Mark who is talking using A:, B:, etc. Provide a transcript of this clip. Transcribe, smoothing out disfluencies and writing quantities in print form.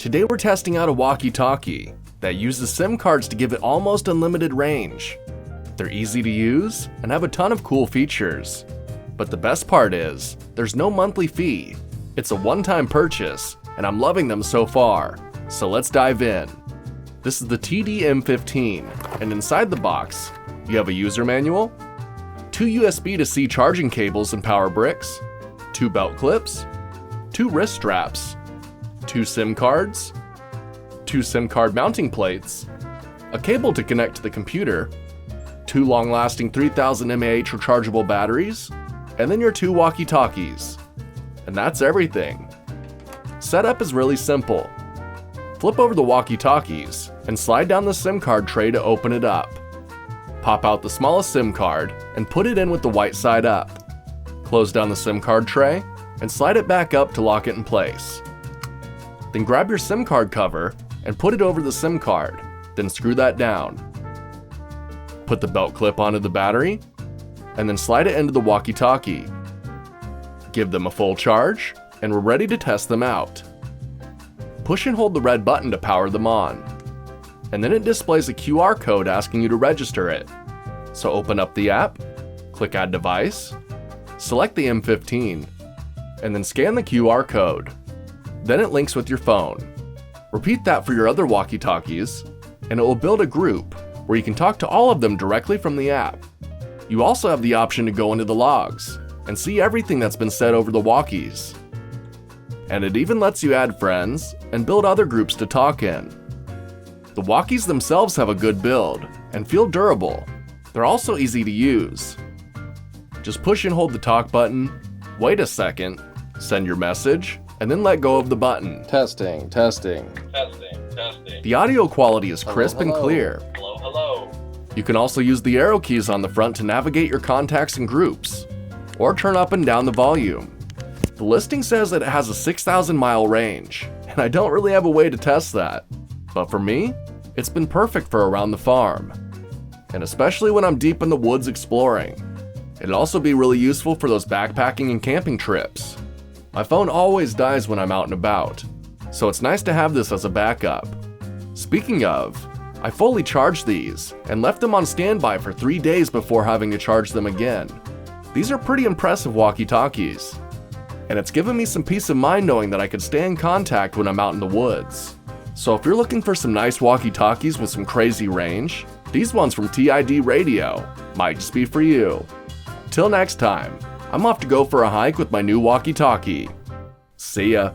A: Today we're testing out a walkie-talkie that uses SIM cards to give it almost unlimited range. They're easy to use and have a ton of cool features. But the best part is, there's no monthly fee. It's a one-time purchase, and I'm loving them so far. So let's dive in. This is the TD-M15, and inside the box, you have a user manual, 2 USB to C charging cables and power bricks, 2 belt clips, 2 wrist straps, 2 SIM cards, 2 SIM card mounting plates, a cable to connect to the computer, 2 long-lasting 3000 mAh rechargeable batteries, and then your 2 walkie-talkies. And that's everything. Setup is really simple. Flip over the walkie-talkies and slide down the SIM card tray to open it up. Pop out the smallest SIM card and put it in with the white side up. Close down the SIM card tray and slide it back up to lock it in place. Then grab your SIM card cover and put it over the SIM card, then screw that down. Put the belt clip onto the battery, and then slide it into the walkie-talkie. Give them a full charge, and we're ready to test them out. Push and hold the red button to power them on, and then it displays a QR code asking you to register it. So open up the app, click Add Device, select the M15, and then scan the QR code. Then it links with your phone. Repeat that for your other walkie-talkies, and it will build a group where you can talk to all of them directly from the app. You also have the option to go into the logs and see everything that's been said over the walkies. And it even lets you add friends and build other groups to talk in. The walkies themselves have a good build and feel durable. They're also easy to use. Just push and hold the talk button, wait a second, send your message, and then let go of the button.
B: Testing.
A: The audio quality is crisp and clear.
B: Hello.
A: You can also use the arrow keys on the front to navigate your contacts and groups, or turn up and down the volume. The listing says that it has a 6,000-mile range, and I don't really have a way to test that. But for me, it's been perfect for around the farm, and especially when I'm deep in the woods exploring. It'd also be really useful for those backpacking and camping trips. My phone always dies when I'm out and about, so it's nice to have this as a backup. Speaking of, I fully charged these and left them on standby for 3 days before having to charge them again. These are pretty impressive walkie-talkies, and it's given me some peace of mind knowing that I could stay in contact when I'm out in the woods. So if you're looking for some nice walkie-talkies with some crazy range, these ones from TIDRADIO might just be for you. Till next time, I'm off to go for a hike with my new walkie-talkie. See ya.